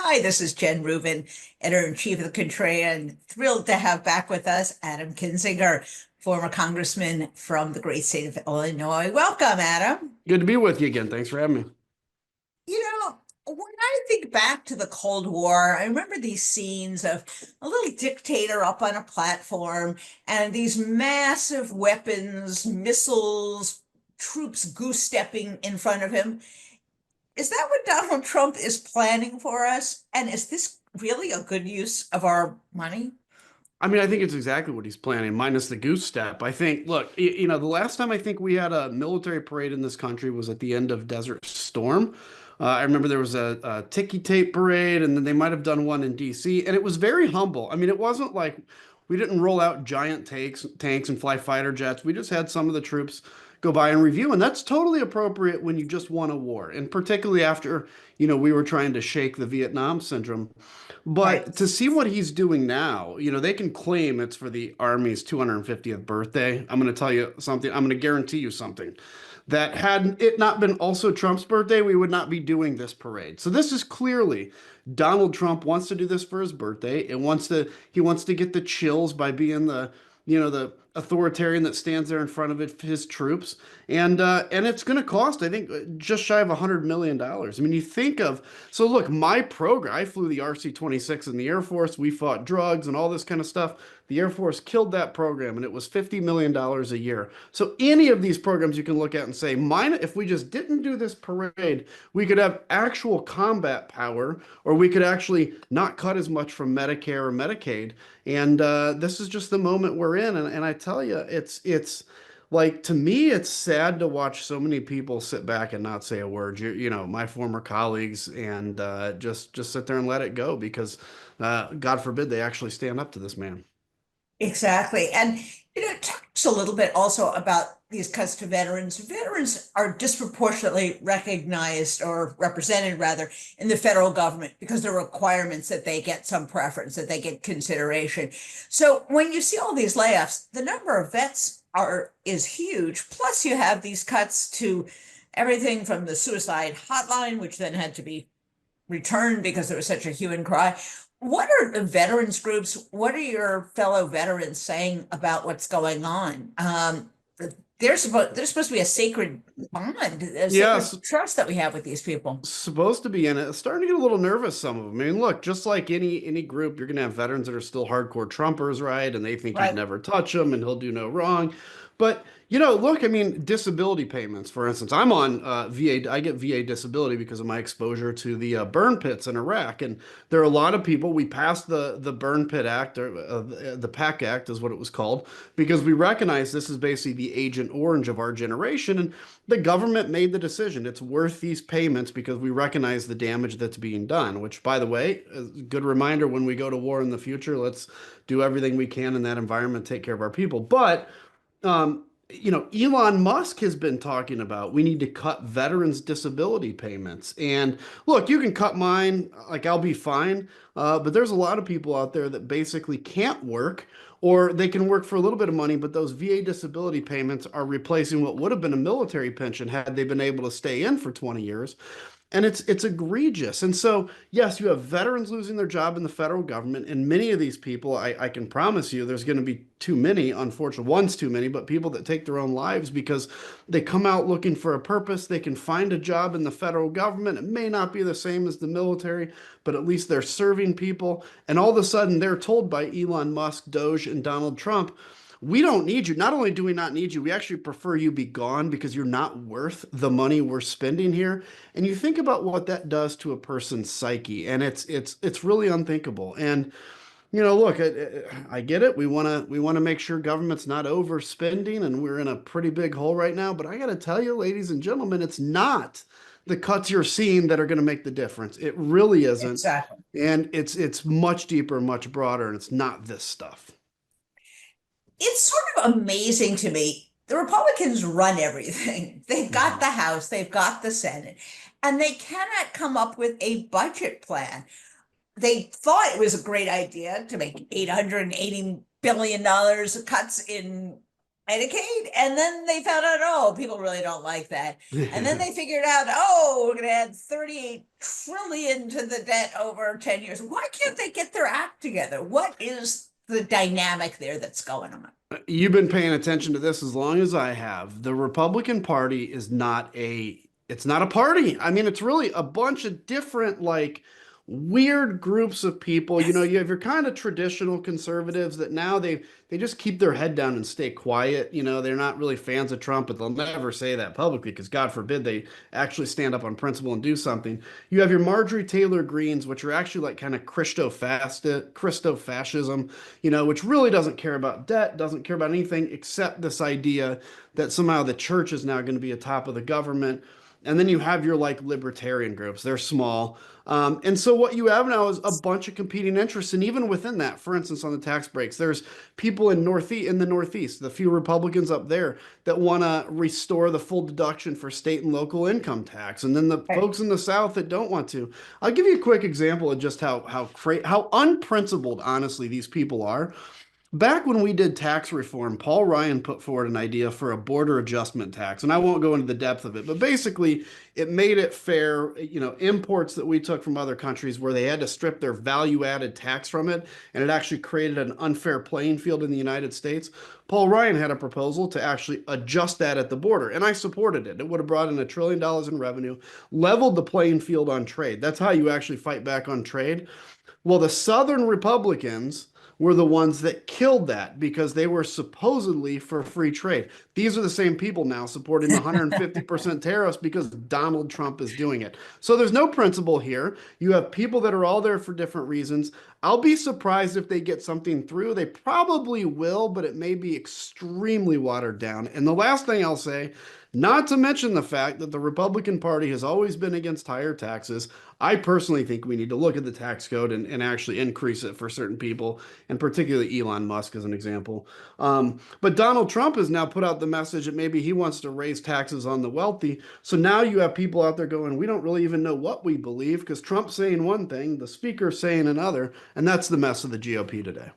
Hi, this is Jen Rubin, editor-in-chief of the Contrarian. Thrilled to have back with us Adam Kinzinger, former congressman from the great state of Illinois. Welcome, Adam. Good to be with you again. Thanks for having me. When I think back to the Cold War, I remember these scenes of a little dictator up on a platform and these massive weapons, missiles, troops goose-stepping in front of him. Is that what Donald Trump is planning for us? And is this really a good use of our money? I mean, I think it's exactly what he's planning, minus the goose step. I think, look, the last time I think we had a military parade in this country was at the end of Desert Storm. I remember there was a ticky tape parade, and then they might have done one in DC, and it was very humble. I mean, it wasn't like we didn't roll out giant tanks and fly fighter jets. We just had some of the troops go by and review, and that's totally appropriate when you just won a war, and particularly after, we were trying to shake the Vietnam syndrome. Right. But to see what he's doing now, they can claim it's for the Army's 250th birthday. I'm going to tell you something. I'm going to guarantee you something. That had it not been also Trump's birthday, we would not be doing this parade. So this is clearly Donald Trump wants to do this for his birthday. He wants to get the chills by being the authoritarian that stands there in front of his troops, and it's going to cost, I think, just shy of $100 million. I mean, you think of so look, my program, I flew the RC-26 in the Air Force. We fought drugs and all this kind of stuff. The Air Force killed that program, and it was $50 million a year. So any of these programs you can look at and say, mine, if we just didn't do this parade, we could have actual combat power, or we could actually not cut as much from Medicare or Medicaid. And this is just the moment we're in. And I tell you, it's like, to me, it's sad to watch so many people sit back and not say a word. My former colleagues, and just sit there and let it go because, God forbid, they actually stand up to this man. Exactly. And it talks a little bit also about these cuts to veterans. Veterans are disproportionately recognized or represented rather in the federal government because there are requirements that they get some preference, that they get consideration. So when you see all these layoffs, the number of vets are is huge. Plus you have these cuts to everything from the suicide hotline, which then had to be returned because there was such a hue and cry. What are the veterans groups? What are your fellow veterans saying about what's going on? There's supposed to be a sacred bond, a sacred Yes, trust that we have with these people. supposed to be in it. Starting to get a little nervous, some of them. I mean, look, just like any group, you're gonna have veterans that are still hardcore Trumpers, right? And they think he'd Right. never touch them and he'll do no wrong. But look, I mean, disability payments, for instance. I'm on VA. I get VA disability because of my exposure to the burn pits in Iraq, and there are a lot of people. We passed the Burn Pit Act, or the PAC Act, is what it was called, because we recognize this is basically the Agent Orange of our generation, and the government made the decision it's worth these payments because we recognize the damage that's being done. Which, by the way, is a good reminder when we go to war in the future. Let's do everything we can in that environment, take care of our people. But Elon Musk has been talking about we need to cut veterans' disability payments. And look, you can cut mine, like I'll be fine. But there's a lot of people out there that basically can't work, or they can work for a little bit of money, but those VA disability payments are replacing what would have been a military pension had they been able to stay in for 20 years. And it's egregious. And so, yes, you have veterans losing their job in the federal government, and many of these people, I can promise you, there's going to be too many, unfortunately, one's too many, but people that take their own lives because they come out looking for a purpose. They can find a job in the federal government. It may not be the same as the military, but at least they're serving people. And all of a sudden, they're told by Elon Musk, Doge, and Donald Trump, we don't need you. Not only do we not need you, we actually prefer you be gone because you're not worth the money we're spending here. And you think about what that does to a person's psyche, and it's really unthinkable. And look, I get it. We want to make sure government's not overspending, and we're in a pretty big hole right now. But I got to tell you, ladies and gentlemen, it's not the cuts you're seeing that are going to make the difference. It really isn't, Exactly. and it's much deeper, much broader, and it's not this stuff. It's sort of amazing to me. The Republicans run everything. They've got Mhm. the House, they've got the Senate, and they cannot come up with a budget plan. They thought it was a great idea to make $880 billion cuts in Medicaid, and then they found out, oh, people really don't like that. And then they figured out, oh, we're going to add 38 trillion to the debt over 10 years. Why can't they get their act together? What is the dynamic there that's going on? You've been paying attention to this as long as I have. The Republican Party is not it's not a party. I mean, it's really a bunch of different like weird groups of people. You know, you have your kind of traditional conservatives that now they just keep their head down and stay quiet. You know, they're not really fans of Trump, but they'll never say that publicly because God forbid they actually stand up on principle and do something. You have your Marjorie Taylor Greens, which are actually like kind of Christo fascism, you know, which really doesn't care about debt, doesn't care about anything except this idea that somehow the church is now going to be atop of the government. And then you have your like libertarian groups. They're small. And so what you have now is a bunch of competing interests. And even within that, for instance, on the tax breaks, there's people in the Northeast, the few Republicans up there that want to restore the full deduction for state and local income tax. And then the folks in the South that don't want to. I'll give you a quick example of just how unprincipled, honestly, these people are. Back when we did tax reform, Paul Ryan put forward an idea for a border adjustment tax. And I won't go into the depth of it, but basically it made it fair, you know, imports that we took from other countries where they had to strip their value added tax from it. And it actually created an unfair playing field in the United States. Paul Ryan had a proposal to actually adjust that at the border, and I supported it. It would have brought in $1 trillion in revenue, leveled the playing field on trade. That's how you actually fight back on trade. Well, the Southern Republicans were the ones that killed that because they were supposedly for free trade. These are the same people now supporting the 150% tariffs because Donald Trump is doing it. So there's no principle here. You have people that are all there for different reasons. I'll be surprised if they get something through. They probably will, but it may be extremely watered down. And the last thing I'll say, not to mention the fact that the Republican Party has always been against higher taxes. I personally think we need to look at the tax code and actually increase it for certain people, and particularly Elon Musk as an example. But Donald Trump has now put out the message that maybe he wants to raise taxes on the wealthy. So now you have people out there going, we don't really even know what we believe because Trump's saying one thing, the speaker's saying another, and that's the mess of the GOP today.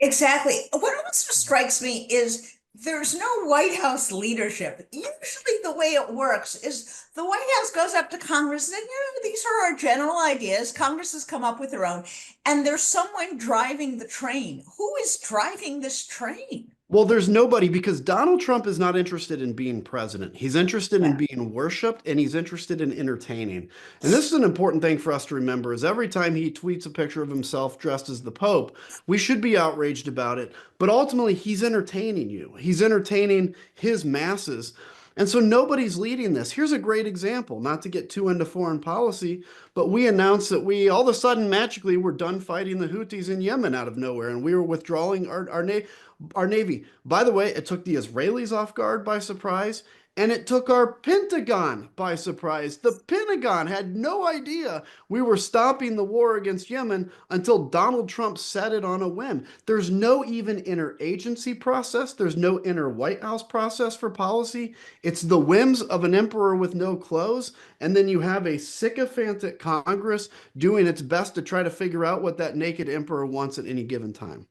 Exactly. What also strikes me is there's no White House leadership. Usually, the way it works is the White House goes up to Congress, and these are our general ideas. Congress has come up with their own, and there's someone driving the train. Who is driving this train? Well, there's nobody because Donald Trump is not interested in being president. He's interested in Yeah. being worshiped and he's interested in entertaining. And this is an important thing for us to remember is every time he tweets a picture of himself dressed as the Pope, we should be outraged about it. But ultimately, he's entertaining you. He's entertaining his masses. And so nobody's leading this. Here's a great example, not to get too into foreign policy, but we announced that we all of a sudden magically were done fighting the Houthis in Yemen out of nowhere, and we were withdrawing our Navy. By the way, it took the Israelis off guard by surprise, and it took our Pentagon by surprise. The Pentagon had no idea we were stopping the war against Yemen until Donald Trump said it on a whim. There's no even interagency process. There's no inner White House process for policy. It's the whims of an emperor with no clothes. And then you have a sycophantic Congress doing its best to try to figure out what that naked emperor wants at any given time.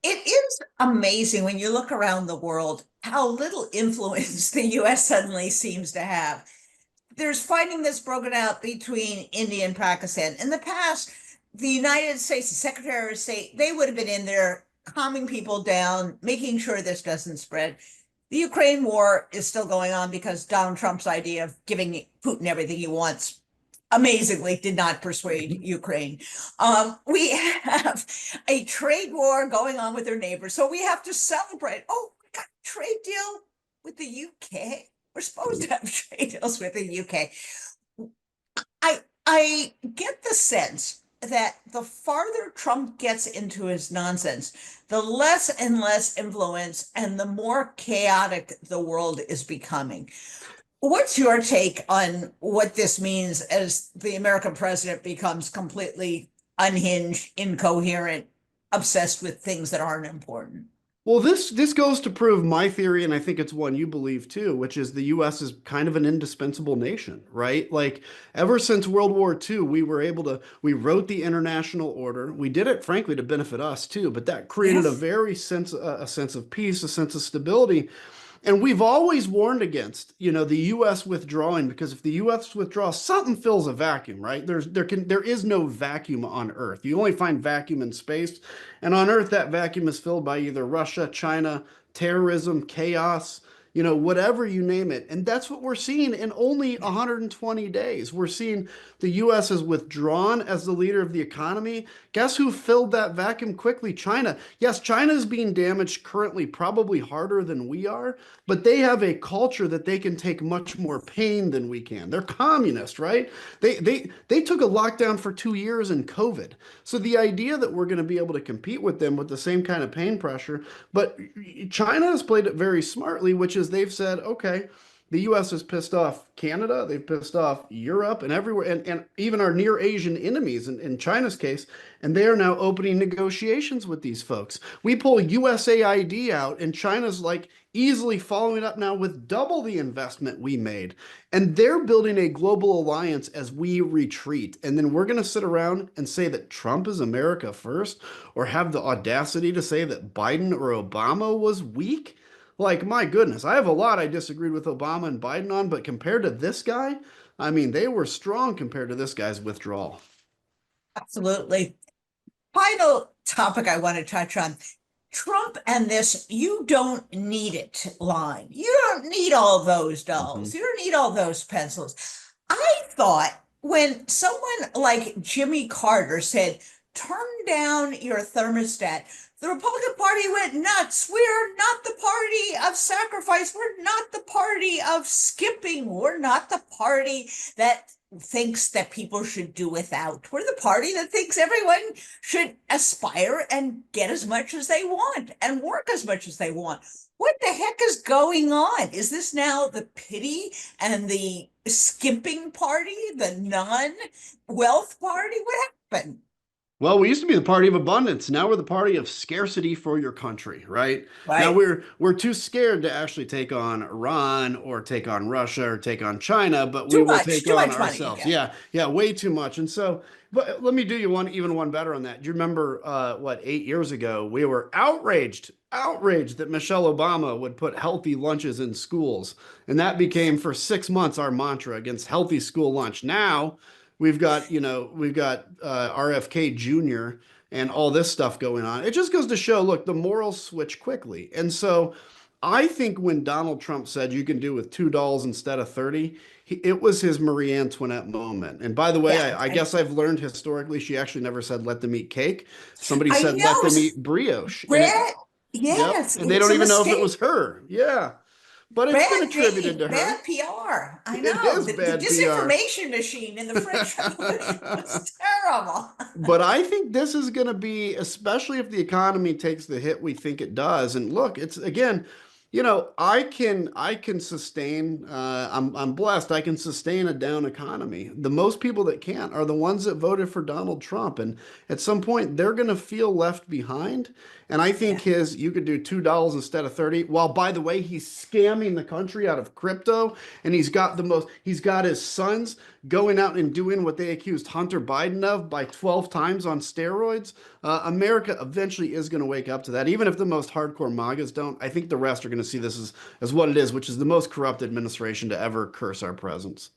It is amazing when you look around the world how little influence the US suddenly seems to have. There's fighting that's broken out between India and Pakistan. In the past, the United States, the Secretary of State, they would have been in there calming people down, making sure this doesn't spread. The Ukraine war is still going on because Donald Trump's idea of giving Putin everything he wants amazingly did not persuade Ukraine. We have a trade war going on with their neighbors, so we have to celebrate. Oh, we got a trade deal with the UK. We're supposed to have trade deals with the UK. I get the sense that the farther Trump gets into his nonsense, the less and less influence and the more chaotic the world is becoming. What's your take on what this means as the American president becomes completely unhinged, incoherent, obsessed with things that aren't important? Well, this goes to prove my theory, and I think it's one you believe too, which is the U.S. is kind of an indispensable nation, right? Like ever since World War II, we wrote the international order. We did it, frankly, to benefit us too, but that created Yes. a sense of peace, a sense of stability. And we've always warned against, the U.S. withdrawing because if the U.S. withdraws, something fills a vacuum, right? There is no vacuum on Earth. You only find vacuum in space, and on Earth that vacuum is filled by either Russia, China, terrorism, chaos, whatever you name it. And that's what we're seeing in only 120 days. We're seeing the U.S. has withdrawn as the leader of the economy. Guess who filled that vacuum quickly? China. Yes, China is being damaged currently, probably harder than we are, but they have a culture that they can take much more pain than we can. They're communist, right? They took a lockdown for 2 years in COVID. So the idea that we're going to be able to compete with them with the same kind of pain pressure, but China has played it very smartly, which is they've said, okay, the US has pissed off Canada, they've pissed off Europe and everywhere, and even our near Asian enemies in China's case, and they are now opening negotiations with these folks. We pull USAID out, and China's like easily following up now with double the investment we made. And they're building a global alliance as we retreat. And then we're going to sit around and say that Trump is America first, or have the audacity to say that Biden or Obama was weak. Like, my goodness, I have a lot I disagreed with Obama and Biden on, but compared to this guy, I mean, they were strong compared to this guy's withdrawal. Absolutely. Final topic I want to touch on. Trump and this "you don't need it" line. You don't need all those Mhm. dolls. You don't need all those pencils. I thought when someone like Jimmy Carter said, turn down your thermostat, the Republican Party went nuts. We're not the party of sacrifice. We're not the party of skipping. We're not the party that thinks that people should do without. We're the party that thinks everyone should aspire and get as much as they want and work as much as they want. What the heck is going on? Is this now the pity and the skimping party, the non-wealth party? What happened? Well, we used to be the party of abundance. Now we're the party of scarcity for your country, right? Now Right. we're too scared to actually take on Iran or take on Russia or take on China, but we Too will much, take too on much money. ourselves. Yeah. Yeah, yeah, way too much. And so, but let me do you one better on that. Do you remember 8 years ago we were outraged that Michelle Obama would put healthy lunches in schools, and that became for 6 months our mantra against healthy school lunch. Now we've got RFK Jr. and all this stuff going on. It just goes to show, look, the morals switch quickly. And so I think when Donald Trump said you can do with $2 instead of 30, it was his Marie Antoinette moment. And by the way, Yeah. I guess I've learned historically she actually never said let them eat cake. Somebody I said let know. them eat brioche. Brad, Yep. yes, And they it's don't a even know if it was mistake. her. Yeah. But it's been Bad attributed name, to bad her. PR. I It know. is The bad PR. disinformation machine in the French Revolution was terrible. But I think this is going to be, especially if the economy takes the hit we think it does. And look, it's again, I can sustain. I'm blessed. I can sustain a down economy. The most people that can't are the ones that voted for Donald Trump, and at some point they're going to feel left behind. And I think Yeah. his you could do $2 instead of 30. While by the way, he's scamming the country out of crypto, and he's got his sons going out and doing what they accused Hunter Biden of by 12 times on steroids. America eventually is going to wake up to that. Even if the most hardcore MAGAs don't, I think the rest are going to see this as what it is, which is the most corrupt administration to ever curse our presence.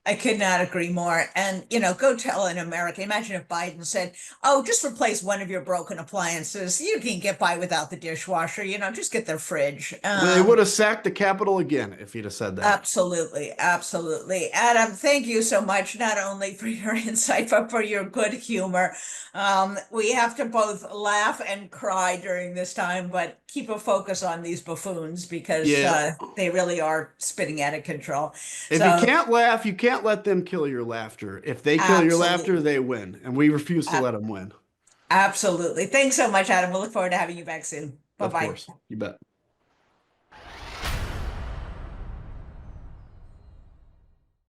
I could not agree more. And, go tell an American. Imagine if Biden said, oh, just replace one of your broken appliances. You can get by without the dishwasher, just get their fridge. Well, they would have sacked the Capitol again if he'd have said that. Absolutely, absolutely. Adam, thank you so much, not only for your insight, but for your good humor. We have to both laugh and cry during this time, but keep a focus on these buffoons because Yeah. they really are spinning out of control. If you So, can't laugh, you can't let them kill your laughter. If they kill your laughter, absolutely, they win. And we refuse to ab- let them win. absolutely. Thanks so much, Adam. We'll look forward to having you back soon. Bye Of bye. course. You bet.